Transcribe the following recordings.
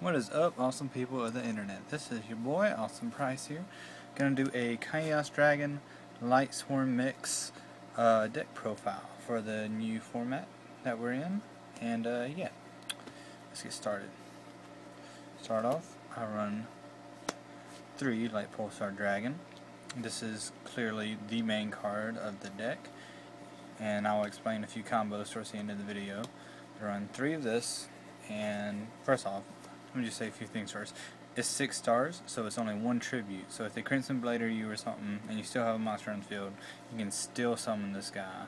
What is up, awesome people of the internet? This is your boy, Awesome Price here. Gonna do a Chaos Dragon Lightsworm mix deck profile for the new format that we're in. And yeah, let's get started. Start off, I run 3 Lightpulsar Dragon. This is clearly the main card of the deck, and I will explain a few combos towards the end of the video. I run 3 of this, and first off, let me just say a few things first. It's 6 stars, so it's only 1 tribute. So if they Crimson Blader you or something, and you still have a monster on the field, you can still summon this guy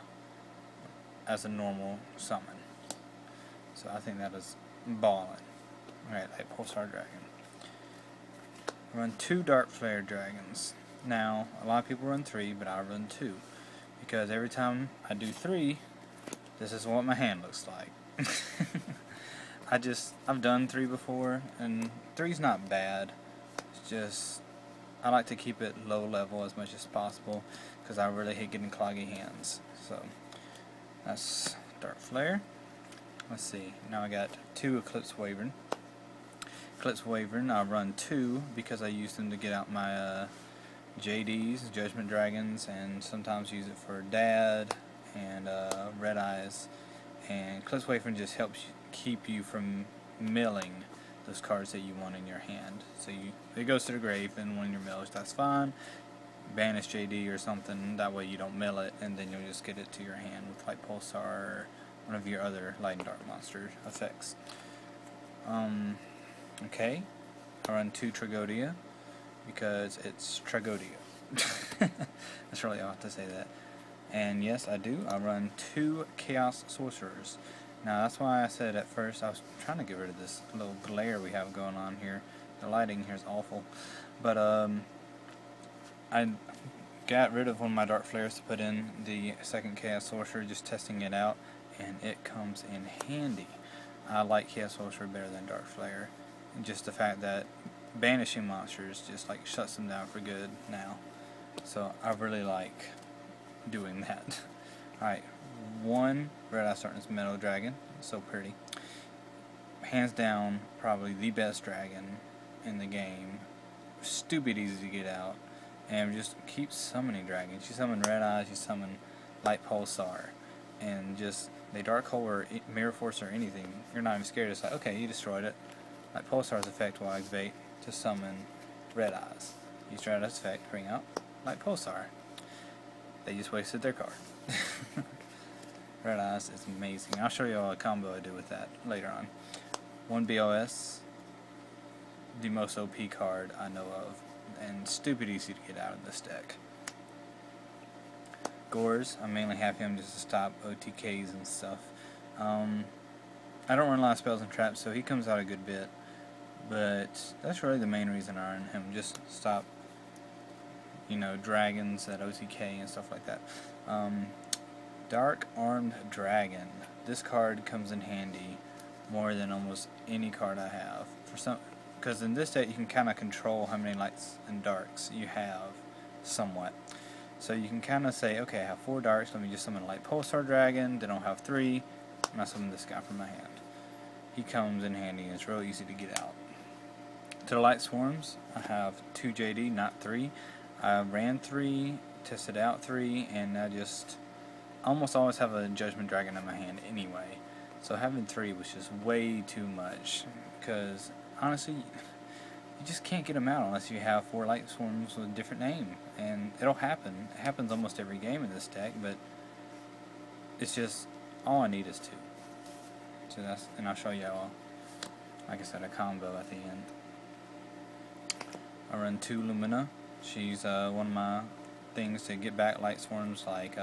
as a normal summon. So I think that is ballin'. Alright, Lightpulsar Dragon. I run 2 Darkflare Dragons. Now, a lot of people run 3, but I run 2. Because every time I do 3, this is what my hand looks like. I've done 3 before, and 3's not bad. It's just, I like to keep it low level as much as possible, because I really hate getting cloggy hands. So, that's Darkflare. Let's see, now I got 2 Eclipse Wyvern. Eclipse Wyvern, I run 2 because I use them to get out my JDs, Judgement Dragons, and sometimes use it for Dad and red-eys. And Eclipse Wyvern just helps you keep you from milling those cards that you want in your hand. So it goes to the grave, and when you're milled, that's fine. Banish JD or something, that way you don't mill it, and then you'll just get it to your hand with Lightpulsar or one of your other light and dark monster effects. Okay, I run 2 Tragodia because it's Tragodia. That's really odd to say that. And yes, I do. I run 2 Chaos Sorcerers. Now that's why I said at first I was trying to get rid of this little glare we have going on here. The lighting here is awful. But I got rid of one of my Darkflares to put in the second Chaos Sorcerer, just testing it out, and it comes in handy. I like Chaos Sorcerer better than Darkflare. Just the fact that banishing monsters just like shuts them down for good now. So I really like doing that. Alright, 1 red-eye Stardust Dragon, so pretty. Hands down, probably the best dragon in the game. Stupid easy to get out, and just keep summoning dragons. You summon red-eyes, you summon Lightpulsar, and just they Dark Hole or Mirror Force or anything. You're not even scared. It's like, okay, you destroyed it. Lightpulsar's effect will activate to summon red-eyes. Use red-eyes effect, bring out Lightpulsar. They just wasted their card. Red-eyes is amazing. I'll show you all a combo I do with that later on. 1 BOS, the most OP card I know of, and stupid easy to get out of this deck. Gorz, I mainly have him just to stop OTKs and stuff. I don't run a lot of spells and traps, so he comes out a good bit, but that's really the main reason I run him, just stop, you know, dragons at OTK and stuff like that. Dark-Armed Dragon. This card comes in handy more than almost any card I have. Because in this deck you can kind of control how many lights and darks you have, somewhat. So you can kind of say, okay, I have 4 darks, let me just summon a Lightpulsar Dragon, then I'll have 3, and I summon this guy from my hand. He comes in handy, and it's real easy to get out. To the Lightsworms, I have 2 JD, not 3. I ran 3, tested out 3, and I just almost always have a Judgement Dragon in my hand anyway. So having 3 was just way too much, because honestly, you just can't get them out unless you have 4 Lightsworms with a different name. And it'll happen. It happens almost every game in this deck, but it's just, all I need is 2. So that's, and I'll show you all, like I said, a combo at the end. I run 2 Lumina. She's one of my things to get back Lightsworms, like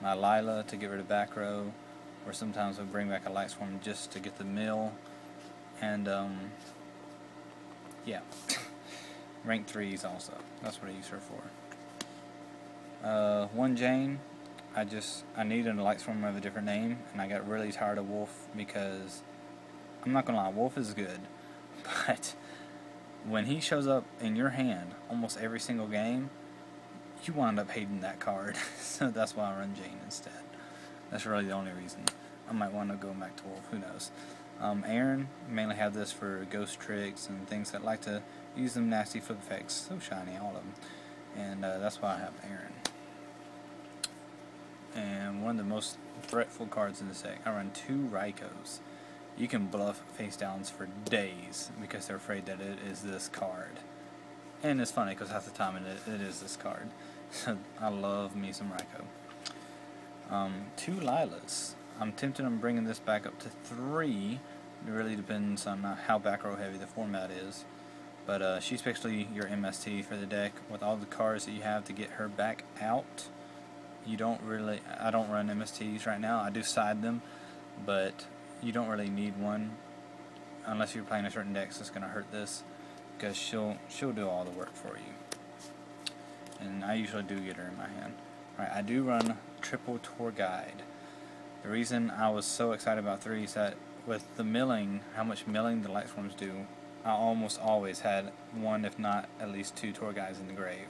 my Lyla to get rid of back row, or sometimes I'll bring back a Lightsworm just to get the mill. And yeah, rank 3s also. That's what I use her for. 1 Jain. I needed a Lightsworm of a different name, and I got really tired of Wolf because, I'm not gonna lie, Wolf is good, but when he shows up in your hand almost every single game, you wind up hating that card. So that's why I run Jain instead. That's really the only reason. I might want to go back to Wolf, who knows. Ehren mainly have this for ghost tricks and things that like to use them nasty flip effects. So shiny, all of them. And that's why I have Ehren. And one of the most threatful cards in this deck, I run 2 Rykos. You can bluff face downs for days because they're afraid that it is this card. And it's funny because half the time it is this card. So I love me some Ryko. 2 Lylas. I'm tempted on bringing this back up to 3. It really depends on how back row heavy the format is. But she's basically your MST for the deck. With all the cards that you have to get her back out, I don't run MSTs right now. I do side them, but you don't really need one unless you're playing a certain deck that's going to hurt this, because she'll do all the work for you. And I usually do get her in my hand. Alright, I do run triple tour guide. The reason I was so excited about 3 is that with the milling, how much milling the Lightsworms do, I almost always had 1, if not at least 2 tour guides in the grave.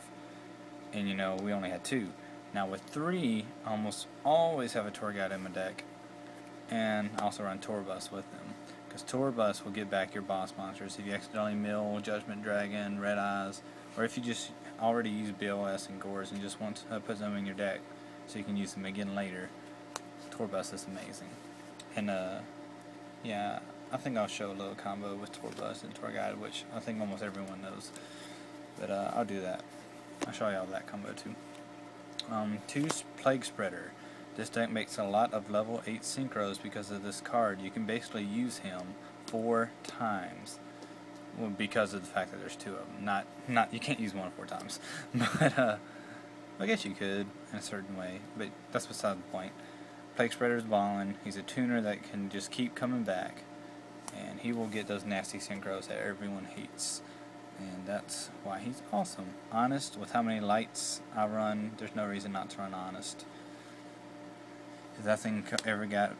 And you know, we only had 2. Now with 3, I almost always have a tour guide in my deck, and I also run tour bus with them, because tour bus will get back your boss monsters if you accidentally mill Judgement Dragon, red-eys, or if you just already use BOS and Gorz and just want to put them in your deck so you can use them again later. Tour bus is amazing. And yeah, I think I'll show a little combo with tour bus and tour guide, which I think almost everyone knows, but I'll do that. I'll show y'all that combo too. 2 Plaguespreader. This deck makes a lot of level 8 synchros because of this card. You can basically use him 4 times. Well, because of the fact that there's 2 of them. Not you can't use 1 4 times. But I guess you could in a certain way. But that's beside the point. Plaguespreader's ballin'. He's a tuner that can just keep coming back, and he will get those nasty synchros that everyone hates. And that's why he's awesome. Honest, with how many lights I run, there's no reason not to run Honest. If that thing ever got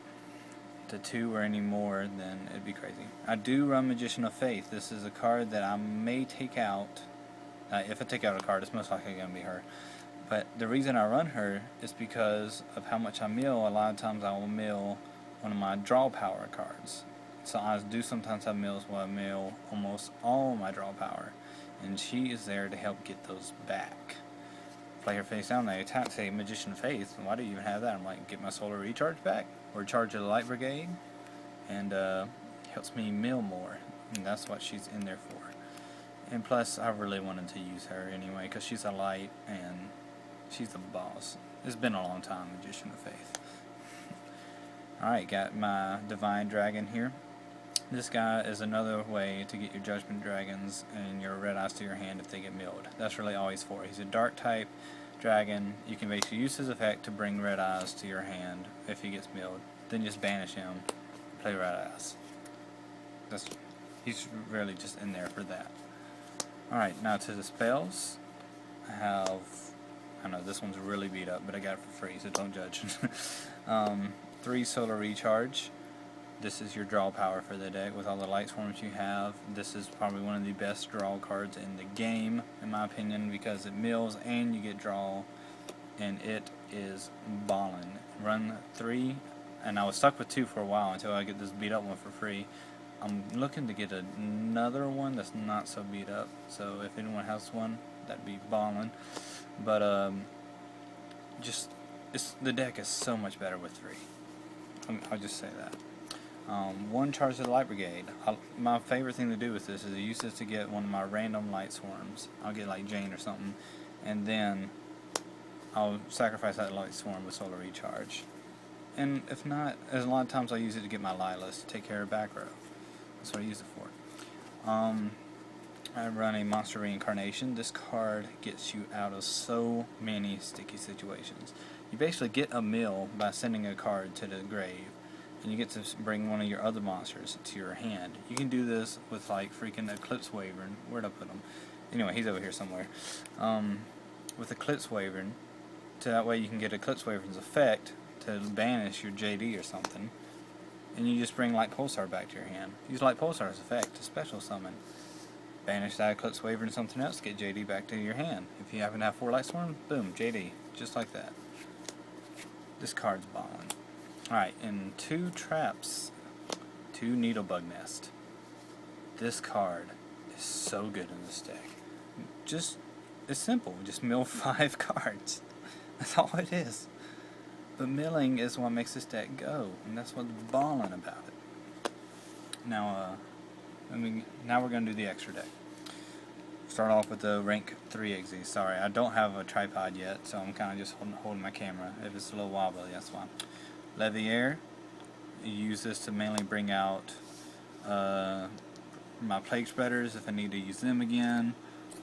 to 2 or any more, then it'd be crazy. I do run Magician of Faith. This is a card that I may take out. If I take out a card, it's most likely going to be her. But the reason I run her is because of how much I mill. A lot of times I will mill one of my draw power cards. So I do sometimes have mills where I mill almost all my draw power, and she is there to help get those back. Play her face down, they attack, say Magician of Faith. Why do you even have that? I'm like, get my solar recharge back, or charge of the Light Brigade, and helps me mill more, and that's what she's in there for. And plus, I really wanted to use her anyway, because she's a light, and she's the boss. It's been a long time, Magician of Faith. Alright, got my Divine Dragon here. This guy is another way to get your Judgement Dragons and your red-eys to your hand if they get milled. That's really all he's for. He's a dark type dragon. You can basically use his effect to bring red-eys to your hand if he gets milled. Then just banish him and play red-eys. He's really just in there for that. Alright, now to the spells. I know this one's really beat up, but I got it for free, so don't judge. 3 Solar Recharge. This is your draw power for the deck. With all the Lightsworms you have, this is probably one of the best draw cards in the game, in my opinion, because it mills and you get draw, and it is ballin'. Run 3, and I was stuck with 2 for a while until I get this beat up one for free. I'm looking to get another one that's not so beat up, so if anyone has one, that'd be ballin'. But the deck is so much better with 3. I'll just say that. 1 charge of the Light Brigade. My favorite thing to do with this is to use this to get one of my random Lightsworms. I'll get like Jain or something, and then I'll sacrifice that Lightsworm with Solar Recharge. And if not, a lot of times I'll use it to get my Lylas to take care of back row. That's what I use it for. I run a Monster Reincarnation. This card gets you out of so many sticky situations. You basically get a mill by sending a card to the grave, and you get to bring one of your other monsters to your hand. You can do this with like freaking Eclipse Wyvern. Where'd I put him? Anyway, he's over here somewhere. With Eclipse Wyvern, so that way you can get Eclipse Wyvern's effect to banish your JD or something, and you just bring Lightpulsar back to your hand. Use Lightpulsar's effect to special summon. Banish that Eclipse Wyvern and something else, get JD back to your hand. If you happen to have 4 Lightsworm, boom, JD. Just like that. This card's ballin'. Alright, and 2 traps. 2 Needlebug Nest. This card is so good in this deck. It's simple. Just mill 5 cards. That's all it is. But milling is what makes this deck go, and that's what's ballin' about it. Now, now we're gonna do the extra deck. Start off with the rank 3 XZ. Sorry, I don't have a tripod yet, so I'm kind of just holding my camera. If it's a little wobbly, that's why. Levair. You use this to mainly bring out my Plaguespreaders if I need to use them again.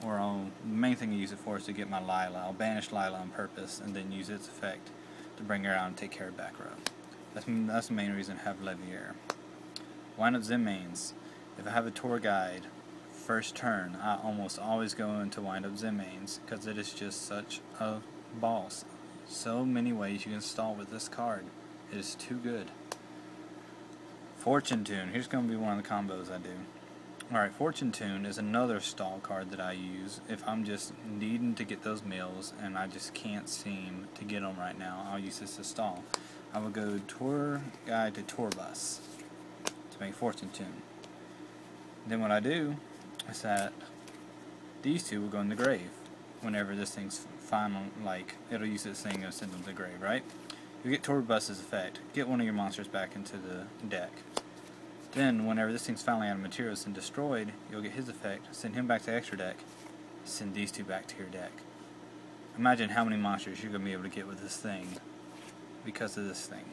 Or the main thing I use it for is to get my Lyla. I'll banish Lyla on purpose and then use its effect to bring her out and take care of back row. That's the main reason I have Levair. Wind up Zenmaines. If I have a tour guide first turn, I almost always go into wind up Zenmaines because it is just such a boss. So many ways you can stall with this card. It is too good. Fortune Tune. Here's going to be one of the combos I do. Alright, Fortune Tune is another stall card that I use if I'm just needing to get those mills and I just can't seem to get them right now. I'll use this to stall. I will go tour guide to tour bus to make Fortune Tune. Then what I do is that these two will go in the grave whenever this thing's final, like, it'll use this thing and send them to the grave, right? You get tour bus's effect. Get one of your monsters back into the deck. Then, whenever this thing's finally out of materials and destroyed, you'll get his effect, send him back to extra deck, send these two back to your deck. Imagine how many monsters you're going to be able to get with this thing because of this thing.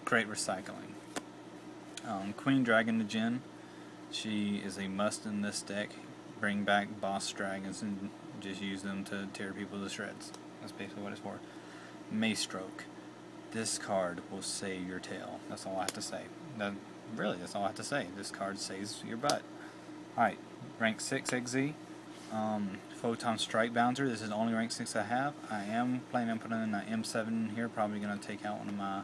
Great recycling. Queen Dragon to Djinn. She is a must in this deck. Bring back boss dragons and just use them to tear people to shreds. That's basically what it's for. Mawstroke. This card will save your tail. That's all I have to say. Really, that's all I have to say. This card saves your butt. Alright, rank 6 XZ. Photon Strike Bounzer. This is the only rank 6 I have. I am planning on putting in an M7 in here. Probably going to take out one of my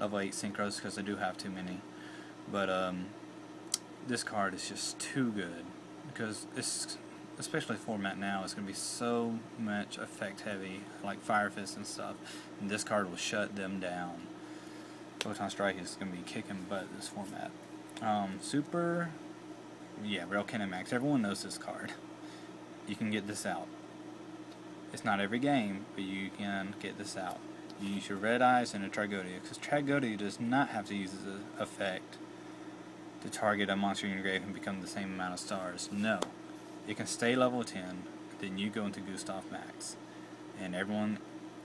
level 8 synchros because I do have too many. But this card is just too good because it's, especially format now, it's going to be so much effect heavy, like Fire Fist and stuff, and this card will shut them down. Photon Strike is going to be kicking butt in this format. Super, yeah, Rail Cannon Max. Everyone knows this card. You can get this out. It's not every game, but you can get this out. You use your red-eys and a Tragodia, because Tragodia does not have to use the effect to target a monster in your grave and become the same amount of stars. No. It can stay level 10, then you go into Gustav Max. And everyone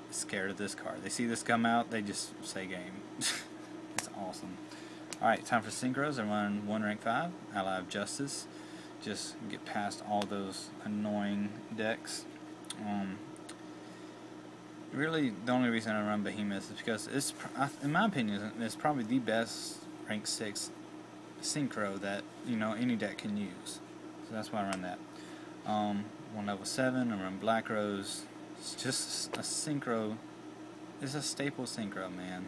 is scared of this card. They see this come out, they just say game. It's awesome. Alright, time for synchros. I run 1 rank 5, Ally of Justice. Just get past all those annoying decks. Really, the only reason I run Behemoth is because it's, in my opinion, it's probably the best rank 6 synchro that, you know, any deck can use. So that's why I run that. 1 level 7, I run Black Rose. It's just a synchro. It's a staple synchro, man.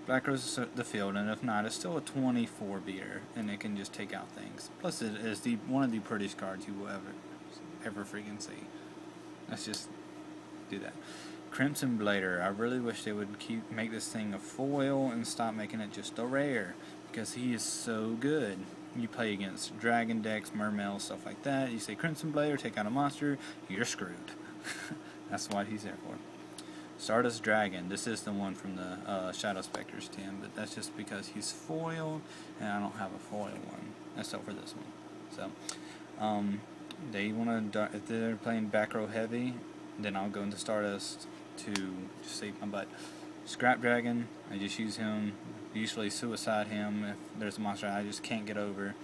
Black Rose is the field, and if not, it's still a 24 beater, and it can just take out things. Plus, it is one of the prettiest cards you will ever freaking see. Let's just do that. Crimson Blader. I really wish they would make this thing a foil and stop making it just a rare, because he is so good. You play against dragon decks, mermails, stuff like that. You say Crimson Blader, take out a monster, you're screwed. That's what he's there for. Stardust Dragon. This is the one from the Shadow Specters team, but that's just because he's foil, and I don't have a foil one. Except for this one. So, they want to, if they're playing back row heavy, then I'll go into Stardust to just save my butt. Scrap Dragon. I just use him. Usually suicide him if there's a monster I just can't get over,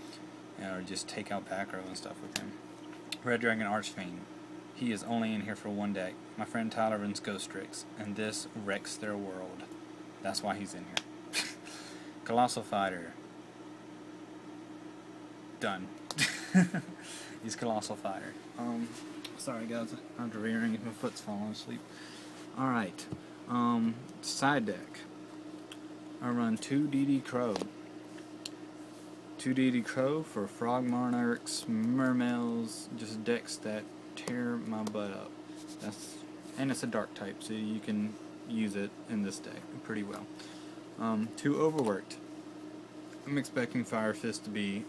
or just take out back row and stuff with him. Red Dragon Archfiend. He is only in here for one deck. My friend Tyler runs Ghost Tricks, and this wrecks their world. That's why he's in here. Colossal Fighter. Done. He's Colossal Fighter. Sorry guys, I'm rearing if my foot's falling asleep. Alright. Side deck. I run 2 DD Crow. 2 DD Crow for Frog Monarchs, Mermails, just decks that tear my butt up. And it's a dark type, so you can use it in this deck pretty well. 2 Overworked. I'm expecting Fire Fist to be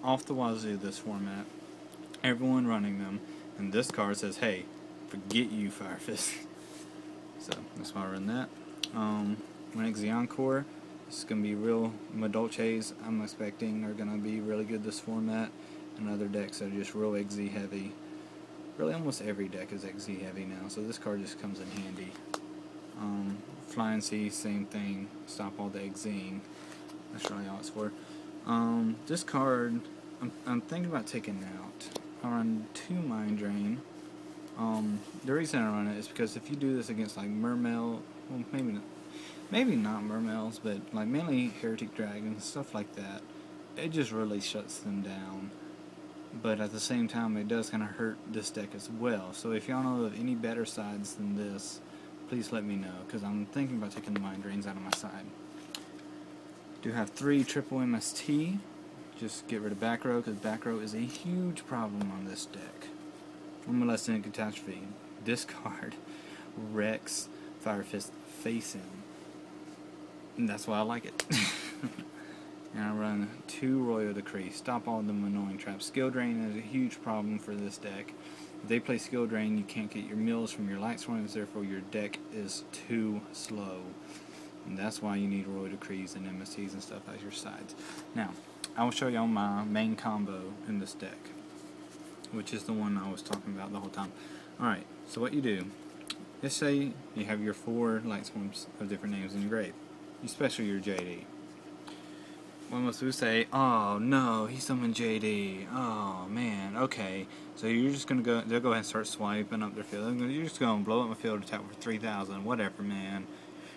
off the wazoo this format. Everyone running them, and this card says, hey, forget you, Fire Fist. So that's why I run that. Running Xeon Core, this is going to be real. My Dolces, I'm expecting, are going to be really good this format, and other decks are just real XZ heavy. Really, almost every deck is XZ heavy now, so this card just comes in handy. Flying Sea, same thing. Stop all the XZing. That's really all it's for. This card, I'm thinking about taking out. I run 2 Mind Drain. The reason I run it is because if you do this against like Mermail, well, maybe not Mermails, but like mainly Heretic Dragons, stuff like that, it just really shuts them down. But at the same time, it does kind of hurt this deck as well. So if y'all know of any better sides than this, please let me know, because I'm thinking about taking the Mind Drains out of my side. Do have 3 triple MST. Just get rid of back row, because back row is a huge problem on this deck. One Molesting Catastrophe. This card wrecks Fire Fist face in. And that's why I like it. And I run 2 Royal Decree. Stop all them annoying traps. Skill Drain is a huge problem for this deck. If they play Skill Drain, you can't get your mills from your Lightsworms, therefore your deck is too slow. And that's why you need Royal Decrees and MSTs and stuff as your sides. Now, I will show y'all my main combo in this deck, which is the one I was talking about the whole time. Alright, so what you do, let's say you have your 4 Lightsworms of different names in your grave. You special your JD. Well, most people say, oh no, he summoned JD. Oh man, okay. So you're just gonna go, they'll go ahead and start swiping up their field. You're just gonna blow up my field, attack for 3,000, whatever, man.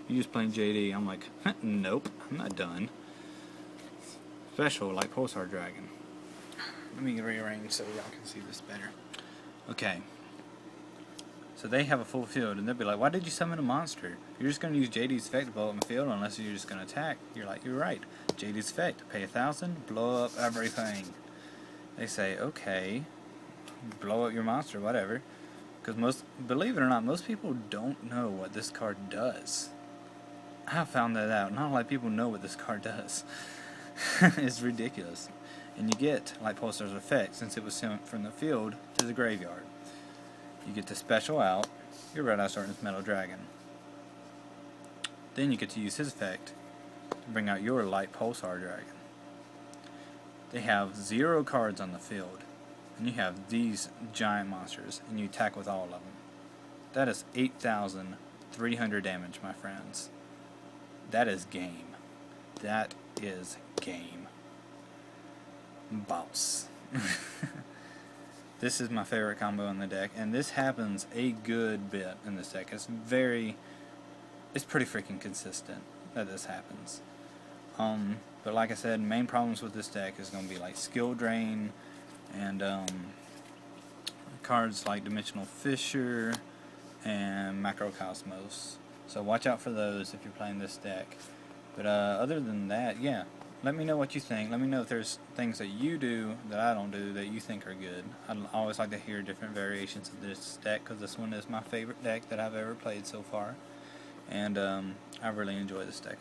You're just playing JD. I'm like, nope, I'm not done. Special, like Lightpulsar Dragon. Let me rearrange so y'all can see this better. Okay. So they have a full field, and they'll be like, why did you summon a monster? You're just going to use JD's effect to blow up my field unless you're just going to attack. You're like, you're right. JD's effect, pay 1,000, blow up everything. They say, okay, blow up your monster, whatever. Because believe it or not, most people don't know what this card does. I found that out. Not a lot of people know what this card does. It's ridiculous. And you get Lightpulsar's effect since it was sent from the field to the graveyard. You get the special out your red-eys Metal Dragon. Then you get to use his effect to bring out your Lightpulsar Dragon. They have 0 cards on the field, and you have these giant monsters, and you attack with all of them. That is 8,300 damage, my friends. That is game. That is game. Boss. This is my favorite combo in the deck, and this happens a good bit in this deck. It's pretty freaking consistent that this happens. But like I said, main problems with this deck is going to be like Skill Drain and cards like Dimensional Fissure and Macrocosmos. So watch out for those if you're playing this deck. But other than that, yeah. Let me know what you think. Let me know if there's things that you do that I don't do that you think are good. I always like to hear different variations of this deck, because this one is my favorite deck that I've ever played so far. And I really enjoy this deck.